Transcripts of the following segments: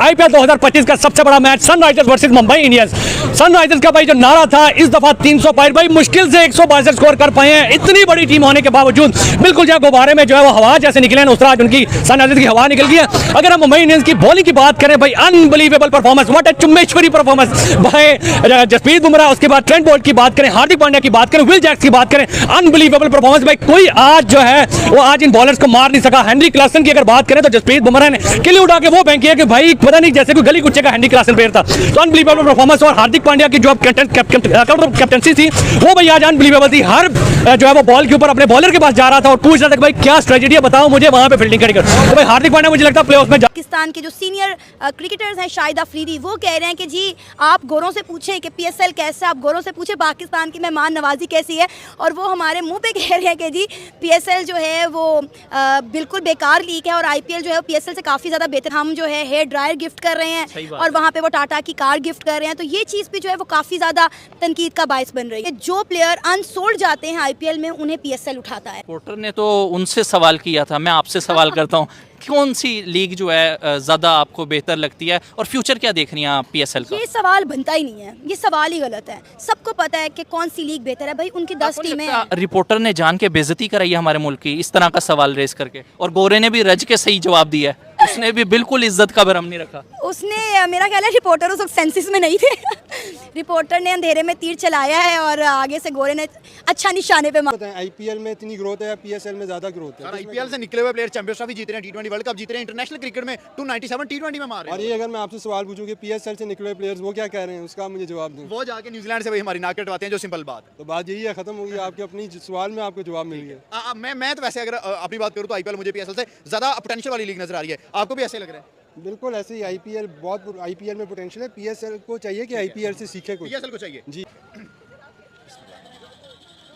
IPL 2025 का सबसे बड़ा match Sunrisers versus Mumbai Indians. Sunrisers का भाई जो नारा था इस दफा 300 पार, भाई मुश्किल से 162 स्कोर कर पाए हैं। इतनी बड़ी टीम होने के बावजूद बिल्कुल जो गुब्बारे में जो है वो हवा जैसे निकले हैं, उस तरह उनकी सनराइजर्स की हवा निकल गई है। अगर हम मुंबई इंडियंस की बॉलिंग की बात करें भाई, अनबिलीवेबल परफॉर्मेंस, व्हाट अ चुम्बेश्वरी परफॉर्मेंस भाई। जसप्रीत बुमराह, उसके बाद ट्रेंट बोल्ट की बात करें, हार्दिक पांड्या की बात करें, विल जैक्स की बात करें, अनबिलीवेबल परफॉर्मेंस भाई। कोई आज जो है वो आज इन बॉलर्स को मार नहीं सका। हेनरी क्लासन की अगर बात करें तो जसप्रीत बुमराह ने किली उड़ा के वो फेंकी है कि भाई पता नहीं जैसे कोई गली कुच्चे का हेनरी क्लासन प्लेयर था। तो अनबिलीवेबल परफॉर्मेंस। और हार्दिक पांड्या की जो कैप्टनसी थी वो भाई आज अनबिलीवेबल थी। हर जो है वो बॉल के ऊपर अपने बॉलर के पास जा रहा था और पूछ रहा था कि भाई क्या स्ट्रेटजी है, बताओ मुझे, वहां पे फील्डिंग करेगा। तो भाई हार्दिक पांड्या मुझे लगता है प्लेऑफ में पाकिस्तान के जो सीनियर क्रिकेटर्स हैं शाहिद अफरीदी, वो कह रहे हैं कि जी आप गोरों से पूछें कि पीएसएल कैसा है, आप गोरों से पूछें पाकिस्तान की मेहमान नवाजी कैसी है। और वो हमारे मुंह पे कह रहे हैं कि जी पीएसएल जो है वो बिल्कुल बेकार लीग है और आईपीएल जो है पीएसएल से काफ़ी ज़्यादा बेहतर। हम जो है हेयर ड्रायर गिफ्ट कर रहे हैं और वहाँ पे वो टाटा की कार गिफ्ट कर रहे हैं। तो ये चीज़ भी जो है वो काफ़ी ज़्यादा तनकीद का बायस बन रही है। जो प्लेयर अनसोल्ड जाते हैं आईपीएल में उन्हें पीएसएल उठाता है। रिपोर्टर ने तो उनसे सवाल किया था, मैं आपसे सवाल करता हूँ, कौन सी लीग जो है ज़्यादा आपको बेहतर लगती है और फ्यूचर क्या देख रही हैं आप पीएसएल का? ये सवाल बनता ही नहीं है, ये सवाल ही गलत है। सबको पता है कि कौन सी लीग बेहतर है भाई, उनकी 10 टीमें हैं। रिपोर्टर ने जान के बेइज्जती कराई है हमारे मुल्क की इस तरह का सवाल रेस करके, और गोरे ने भी रज के सही जवाब दिया है। उसने भी बिल्कुल इज्जत का भरम नहीं रखा। उसने, मेरा ख्याल है रिपोर्टर उस वक्त सेंसिस में नहीं थे। रिपोर्टर ने अंधेरे में तीर चलाया है और आगे से गोरे ने अच्छा निशाने पे मारा। आईपीएल में इतनी ग्रोथ है, पीएसएल में ज्यादा ग्रोथ है। आईपीएल से निकले हुए प्लेयर चैंपियंस ट्रॉफी जीत रहे हैं, टी20 वर्ल्ड कप जीत रहे हैं, इंटरनेशनल क्रिकेट में 297 टी20 में मार रहे हैं। और ये अगर मैं आपसे सवाल पूछूं कि पीएसएल से निकले प्लेयर्स वो क्या कह रहे हैं, उसका मुझे जवाब दें। वो जाके न्यूजीलैंड से वही हमारी नाक कटवाते हैं, जो सिंपल बात है। तो बात यही है, खत्म हो गई। आपके अपनी सवाल में आपको जवाब मिल गया। मैं तो वैसे अगर अपनी बात करूँ तो आईपीएल मुझे पीएसएल से ज्यादा पोटेंशियल वाली लीग नजर आ रही है। आपको भी ऐसे लग रहा है? बिल्कुल ऐसे ही। आईपीएल में पोटेंशियल है। पीएसएल को चाहिए कि आईपीएल से सीखे कुछ। पीएसएल को चाहिए जी।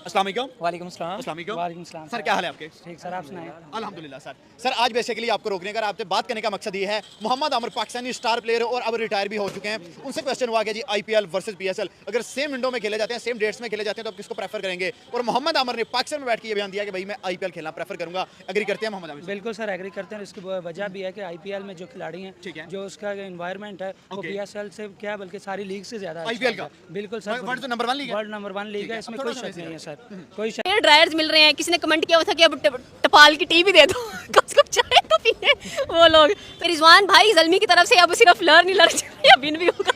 अस्सलाम वालेकुम। वालेकुम सलाम। अस्सलाम वालेकुम। वालेकुम सलाम। सर क्या हाल है आपके? ठीक सर, आप सुनाएं। अल्हम्दुलिल्लाह सर। सर आज बेसिकली आपको रोकने का, आपसे बात करने का मकसद ये है, मोहम्मद आमिर पाकिस्तानी स्टार प्लेयर और अब रिटायर भी हो चुके हैं। उनसे क्वेश्चन हुआ कि जी आईपीएल वर्सेस पीएसएल अगर सेम विंडो में खेले जाते हैं, सेम डेट्स में खेले जाते हैं, तो आप किसको प्रेफर करेंगे? और मोहम्मद आमिर ने पाकिस्तान में बैठ के ये बयान दिया कि भाई मैं आईपीएल खेलना प्रेफर करूंगा। एग्री करते हैं मोहम्मद आमिर? बिल्कुल सर एग्री करते हैं। इसकी वजह भी है कि आईपीएल में जो खिलाड़ी हैं, ठीक है, जो उसका एनवायरनमेंट है वो पीएसएल से क्या बल्कि सारी लीग से ज्यादा आईपीएल का। बिल्कुल सर, वर्ल्ड नंबर 1 लीग है। वर्ल्ड नंबर 1 लीग है, इसमें कोई शक नहीं है सर, कोई शक। हेयर ड्रायर्स मिल रहे हैं, किसी ने कमेंट किया हुआ था कि अब टपाल की टी भी दे दो, कब चाहे तो पीने वो लोग। फिर रिजवान भाई जल्मी की तरफ से अब सिर्फ लर्न नहीं लर्न या विन भी होगा।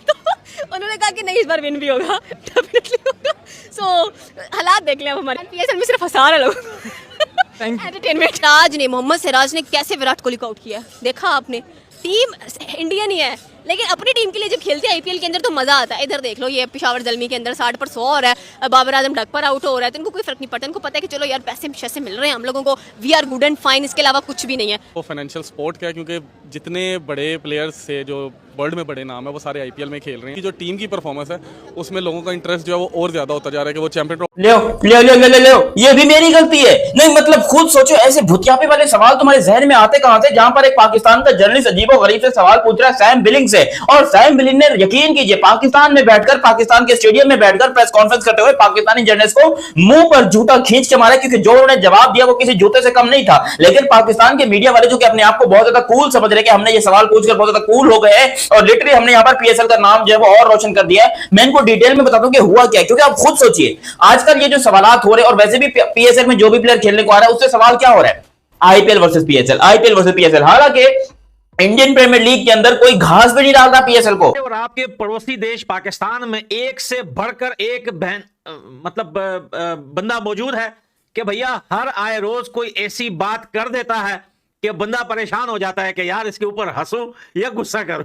तो उन्होंने कहा कि नहीं इस बार विन भी होगा, डेफिनेटली होगा। सो हालात देख लें अब हमारे पीएसएल में सिर्फ हंसा रहे लोग। एंटरटेनमेंट। आज ने मोहम्मद सिराज ने कैसे विराट कोहली को आउट किया, देखा आपने? टीम इंडियन ही है लेकिन अपनी टीम के लिए जब खेलते हैं आईपीएल के अंदर तो मजा आता है। इधर देख लो, ये पेशावर जल्मी के अंदर 60 पर 100 हो रहा है, बाबर आजम डक पर आउट हो रहा है, तो इनको कोई फर्क नहीं पड़ता। इनको पता है कि चलो यार पैसे मिल रहे हैं हम लोगों को, we are good and fine, इसके अलावा कुछ भी नहीं है। वो फाइनेंशियल सपोर्ट क्या है, क्योंकि जितने बड़े प्लेयर्स से जो वर्ल्ड में बड़े नाम है वो सारे आईपीएल में खेल रहे हैं। जो टीम की परफॉर्मेंस है उसमें लोगों का इंटरेस्ट जो है वो और ज्यादा होता जा रहा है कि वो चैंपियन ले ये भी मेरी गलती है। नहीं मतलब खुद सोचो, ऐसे भुतियापे वाले सवाल तुम्हारे जहन में आते कहां से, जहां पर एक पाकिस्तान का जर्नलिस्ट अजीबो गरीब से सवाल पूछ रहा है सैम बिलिंग से, और सैम बिलिंग ने यकीन कीजिए पाकिस्तान में बैठकर, पाकिस्तान के स्टेडियम में बैठकर प्रेस कॉन्फ्रेंस करते हुए पाकिस्तानी जर्नलिस्ट को मुंह पर जूता खींच के मारा, क्योंकि जो उन्होंने जवाब दिया वो किसी जूते से कम नहीं था। लेकिन पाकिस्तान के मीडिया वाले जो कि अपने आप को बहुत ज्यादा कूल समझ रहे कि हमने ये सवाल पूछकर बहुत ज्यादा कूल हो गए हैं और लिटरली हमने यहाँ पर पीएसएल का नाम जो है वो और रोशन कर दिया है। मैं इनको डिटेल में बताता हूं कि हुआ क्या है, क्योंकि आप खुद सोचिए आजकल ये जो सवालात हो रहे हैं, और वैसे भी पीएसएल में जो भी प्लेयर खेलने को आ रहा है उससे सवाल क्या हो रहा है, IPL versus PSL, IPL versus PSL. हालांकि इंडियन प्रीमियर लीग के अंदर कोई घास भी नहीं डाल रहा पीएसएल को। और आपके पड़ोसी देश पाकिस्तान में एक से बढ़कर एक बंदा मौजूद है कि भैया हर आए रोज कोई ऐसी बात कर देता है कि बंदा परेशान हो जाता है कि यार इसके ऊपर हंसो या गुस्सा करो।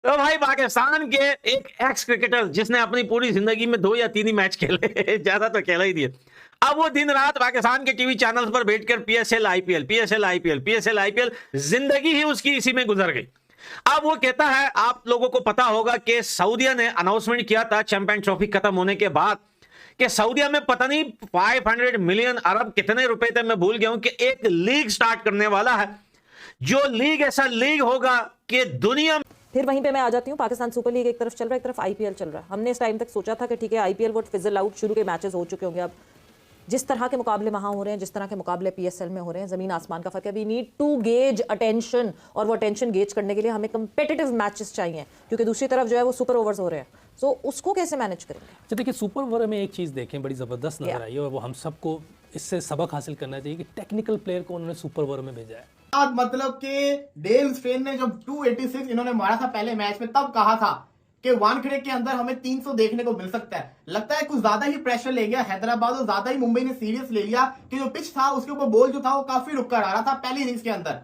तो भाई पाकिस्तान के एक एक्स क्रिकेटर जिसने अपनी पूरी जिंदगी में 2 या 3 ही मैच खेले, ज्यादा तो खेला ही नहीं, अब वो दिन रात पाकिस्तान के टीवी चैनल्स पर बैठकर PSL IPL, PSL IPL, PSL IPL, जिंदगी ही उसकी इसी में गुजर गई। अब वो कहता है, आप लोगों को पता होगा कि सऊदीया ने अनाउंसमेंट किया था चैंपियन ट्रॉफी खत्म होने के बाद कि सऊदीया में पता नहीं 500 मिलियन अरब कितने रुपए थे, मैं भूल गया हूं, कि एक लीग स्टार्ट करने वाला है, जो लीग ऐसा लीग होगा कि दुनिया। फिर वहीं पे मैं आ जाती हूँ, पाकिस्तान सुपर लीग एक तरफ चल रहा है, एक तरफ आईपीएल चल रहा है। हमने इस टाइम तक सोचा था कि ठीक है आईपीएल वो फिजल आउट, शुरू के मैचेस हो चुके होंगे, अब जिस तरह के मुकाबले वहाँ हो रहे हैं, जिस तरह के मुकाबले PSL में हो रहे हैं, ज़मीन आसमान का फ़र्क है। We need to gauge attention, और वो अटेंशन गेज करने के लिए हमें कंपेटिटिव मैचेस चाहिए, क्योंकि दूसरी तरफ जो है वो सुपर ओवर्स हो रहे हैं। सो उसको कैसे मैनेज करेंगे? तो देखिए, सुपर ओवर में एक चीज़ देखें बड़ी ज़बरदस्त नजर आई है, और वो हम सबको इससे सबक हासिल करना चाहिए कि टेक्निकल प्लेयर को उन्होंने सुपर ओवर में भेजा है। मतलब कि डेल स्पेन ने जब 286 इन्होंने मारा था पहले मैच में, तब कहा था कि वानखेड़े के अंदर हमें 300 देखने को मिल सकता है। लगता है कुछ ज्यादा ही प्रेशर ले गया हैदराबाद, और ज्यादा ही मुंबई ने सीरियस ले लिया कि जो पिच था उसके ऊपर बॉल जो था वो काफी रुक कर आ रहा था पहली इनिंग्स के अंदर,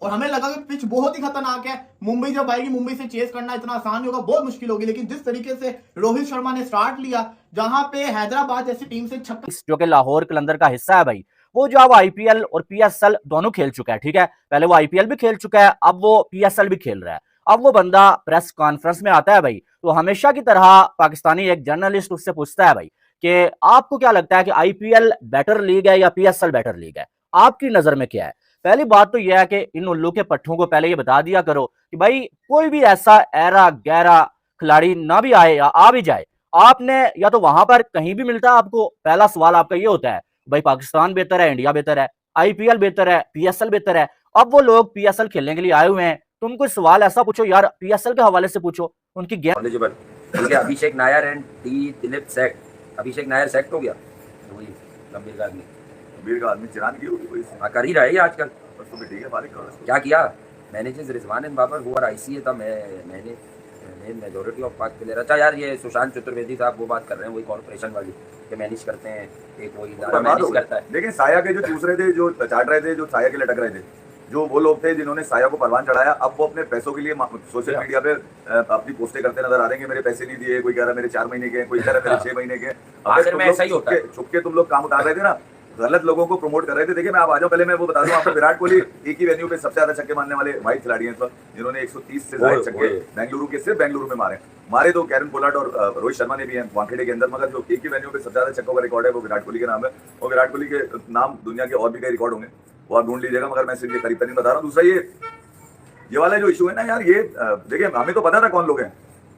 और हमें लगा कि पिच बहुत ही खतरनाक है, मुंबई जब आएगी मुंबई से चेस करना इतना आसान नहीं होगा, बहुत मुश्किल होगी। लेकिन जिस तरीके से रोहित शर्मा ने स्टार्ट लिया, जहां पे हैदराबाद जैसी टीम से छक्का, जो कि लाहौर कलंदर का हिस्सा है भाई, वो जो अब IPL और PSL दोनों खेल चुका है, ठीक है। पहले वो IPL भी खेल चुका है, अब वो PSL भी खेल रहा है। अब वो बंदा प्रेस कॉन्फ्रेंस में आता है भाई, तो हमेशा की तरह पाकिस्तानी एक जर्नलिस्ट उससे पूछता है भाई कि आपको क्या लगता है कि IPL बेटर लीग है या PSL बेटर लीग है, आपकी नजर में क्या है? पहली बात तो यह है कि इन उल्लू के पट्टों को पहले ये बता दिया करो कि भाई कोई भी ऐसा ऐरा गहरा खिलाड़ी ना भी आए या आ भी जाए, आपने या तो वहां पर कहीं भी मिलता है आपको, पहला सवाल आपका ये होता है भाई पाकिस्तान बेहतर है, इंडिया बेहतर है, IPL बेहतर है, PSL बेहतर है। अब वो लोग PSL खेलने के लिए आए हुए हैं, तुम कोई सवाल ऐसा पूछो यार, PSL के हवाले से पूछो, उनकी game. Abhishek Nair and Dilip set, Abhishek Nair set हो गया, वही गंभीर का आदमी चिरान की होगी कोई कर ही रहा है आजकल, तो ठीक है। क्या किया मैनेजर्स रिजवान एंड बाबर हुआ ICA था, मैंने मेजॉरिटी ऑफ पाक प्लेयर। अच्छा यार, ये सुशांत चतुर्वेदी साहब वो बात कर रहे हैं, वही कॉर्पोरेशन वाली के मैनेज करते हैं, एक वही इदारा मैनेज करता है। लेकिन साया के जो चूस रहे थे, जो चाट रहे थे, जो साया के लटक रहे थे, जो वो लोग थे जिन्होंने साया को परवान चढ़ाया, अब वो अपने पैसों के लिए सोशल मीडिया पे अपनी पोस्टें करते नजर आ रहे हैं। मेरे पैसे नहीं दिए, कोई कह रहा है मेरे 4 महीने के, कोई कह रहा है मेरे 6 महीने के। छुप के तुम लोग काम उतार रहे थे ना, गलत लोगों को प्रमोट कर रहे थे। देखिए मैं आप आ जाऊं, पहले मैं वो बता दूं आपको, विराट कोहली एक ही वेन्यू पे सबसे ज्यादा छक्के मारने वाले वाइट खिलाड़ी हैं इस वक्त, जिन्होंने 130 से ज्यादा छक्के बेंगलुरु के, सिर्फ बेंगलुरु में मारे तो कैरन पोलार्ड और रोहित शर्मा ने भी हैं वानखेड़े के अंदर, मगर जो एक ही वेन्यू पे सबसे ज्यादा छक्कों का रिकॉर्ड है वो विराट कोहली के नाम है। और विराट कोहली के नाम दुनिया के और भी कई रिकॉर्ड होंगे, वो आप ढूंढ लीजिएगा, मगर मैं सिर्फ ये करीब तरीन बता रहा हूँ। दूसरा ये वाला जो इशू है ना यार, ये देखिए हमें तो पता था कौन लोग हैं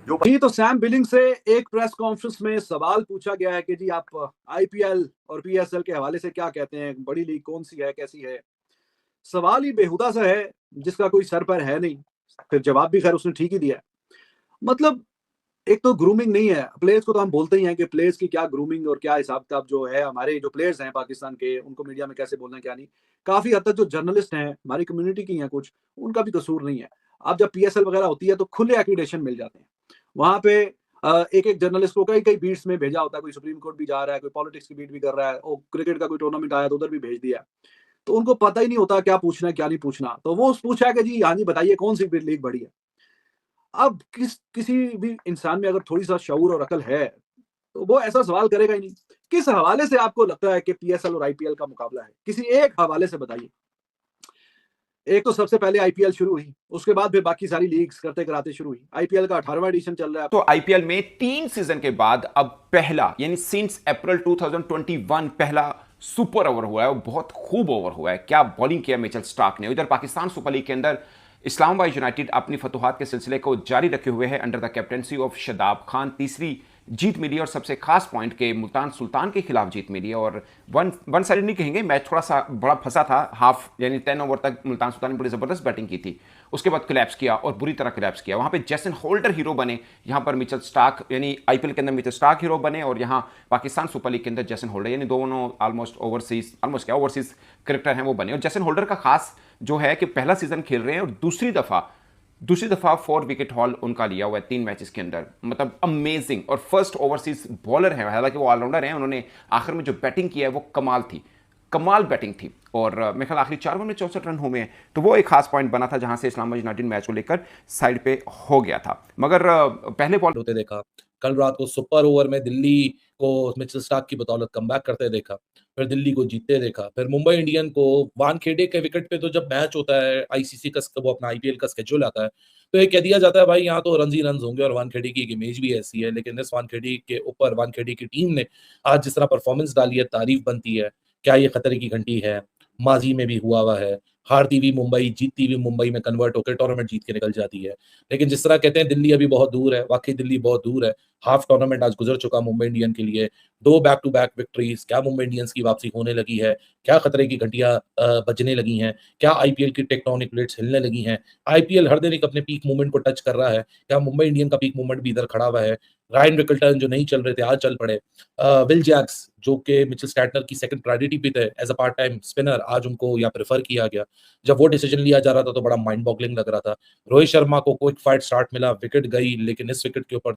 जो तो सैम बिलिंग से एक प्रेस कॉन्फ्रेंस में सवाल पूछा गया है कि जी आप IPL और PSL के हवाले से क्या कहते हैं, बड़ी लीग कौन सी है, कैसी है। सवाल ही बेहुदा सा है जिसका कोई सर पर है नहीं, फिर जवाब भी खैर उसने ठीक ही दिया। मतलब एक तो ग्रूमिंग नहीं है प्लेयर्स को, तो हम बोलते ही हैं कि प्लेयर्स की क्या ग्रूमिंग और क्या हिसाब किताब जो है, हमारे जो प्लेयर्स हैं पाकिस्तान के, उनको मीडिया में कैसे बोलना है क्या नहीं। काफी हद तक जो जर्नलिस्ट हैं हमारी कम्युनिटी की हैं कुछ, उनका भी कसूर नहीं है। अब जब PSL वगैरह होती है तो खुले एक्रीडेशन मिल जाते हैं, वहां पे एक एक जर्नलिस्ट को कई बीट्स में भेजा होता है, कोई सुप्रीम कोर्ट भी जा रहा है, कोई पॉलिटिक्स की बीट भी कर रहा है, और क्रिकेट का कोई टूर्नामेंट आया तो उधर भी भेज दिया, तो उनको पता ही नहीं होता क्या पूछना है क्या नहीं पूछना। तो वो पूछा कि जी हाँ जी बताइए कौन सी लीग बड़ी है। अब किसी भी इंसान में अगर थोड़ी सा शऊर और अकल है तो वो ऐसा सवाल करेगा ही नहीं। किस हवाले से आपको लगता है कि PSL और IPL का मुकाबला है, किसी एक हवाले से बताइए। एक तो सबसे पहले IPL शुरू हुई, उसके बाद फिर बाकी सारी लीग्स करते कराते शुरू हुई। IPL का 18वां एडिशन चल रहा है। तो IPL में 3 सीजन के बाद अब पहला, यानी सिंस अप्रैल 2021 पहला सुपर ओवर हुआ है, और बहुत खूब ओवर हुआ है। क्या बॉलिंग किया मिचेल स्टार्क ने। इधर पाकिस्तान सुपर लीग के अंदर इस्लामाबाद यूनाइटेड अपनी फतुहात के सिलसिले को जारी रखे हुए है under the captaincy of Shadab Khan. तीसरी जीत मिली, और सबसे खास पॉइंट के मुल्तान सुल्तान के खिलाफ जीत मिली। और वन साइडेड नहीं कहेंगे, मैच थोड़ा सा बड़ा फंसा था, हाफ यानी 10 ओवर तक मुल्तान सुल्तान ने बड़ी जबरदस्त बैटिंग की थी, उसके बाद कोलैप्स किया और बुरी तरह कोलैप्स किया। वहां पे जेसन होल्डर हीरो बने, यहां पर मिचेल स्टार्क यानी IPL के अंदर मिचेल स्टार्क हीरो बने, और यहां पाकिस्तान सुपर लीग के अंदर जेसन होल्डर, यानी दोनों ओवरसीज क्रिकेटर हैं वो बने। और जेसन होल्डर का खास जो है कि पहला सीजन खेल रहे हैं और दूसरी दफा 4 विकेट हॉल उनका लिया हुआ है 3 मैचेस के अंदर, मतलब अमेजिंग। और फर्स्ट ओवरसीज बॉलर हैं, हालांकि वो ऑलराउंडर हैं, उन्होंने आखिर में जो बैटिंग किया है वो कमाल बैटिंग थी। और मेरे ख्याल आखिरी 4 ओवर में 64 रन हुए हैं, तो वो एक खास पॉइंट बना था जहां से इस्लामाबाद यूनाइटेड मैच को लेकर साइड पे हो गया था। मगर पहले बॉल होते देखा, कल रात को सुपर ओवर में दिल्ली को मिचेल स्टार्क की बदौलत कमबैक करते देखा, फिर दिल्ली को जीतते देखा, फिर मुंबई इंडियन को वानखेड़े के विकेट पे, तो जब मैच होता है ICC का वो अपना IPL का स्केड्यूल आता है तो ये कह दिया जाता है भाई यहाँ तो रन ही रन होंगे, और वानखेड़े की एक इमेज भी ऐसी है। लेकिन इस वानखेड़े के ऊपर वानखेड़े की टीम ने आज जिस तरह परफॉर्मेंस डाली है, तारीफ बनती है। क्या ये खतरे की घंटी है? माजी में भी हुआ है। हारती हुई मुंबई, जीतती हुई मुंबई में कन्वर्ट होकर टूर्नामेंट जीत के निकल जाती है। लेकिन जिस तरह कहते हैं दिल्ली अभी बहुत दूर है, वाकई दिल्ली बहुत दूर है। हाफ टूर्नामेंट आज गुजर चुका मुंबई इंडियन के लिए। 2 बैक टू बैक विक्ट्रीज, क्या मुंबई इंडियंस की वापसी होने लगी है? क्या खतरे की घंटियां बजने लगी हैं? क्या आईपीएल की टेक्टोनिक प्लेट्स हिलने लगी हैं? आईपीएल हर दिन एक अपने पीक मूवमेंट को टच कर रहा है। क्या मुंबई इंडियन का पीक मूवमेंट भी इधर खड़ा हुआ है? रायन रिकल्टन जो नहीं चल रहे थे आज चल पड़े। विल जैक्स जो कि मिचेल स्टैटनर की सेकंड प्रायोरिटी पे थे as a part time spinner, आज उनको यहाँ प्रेफर किया गया। जब वो डिसीजन लिया जा रहा था तो बड़ा माइंड बॉगलिंग लग रहा था। रोहित शर्मा को क्विक फाइट स्टार्ट मिला, विकेट गई, लेकिन इस विकेट के ऊपर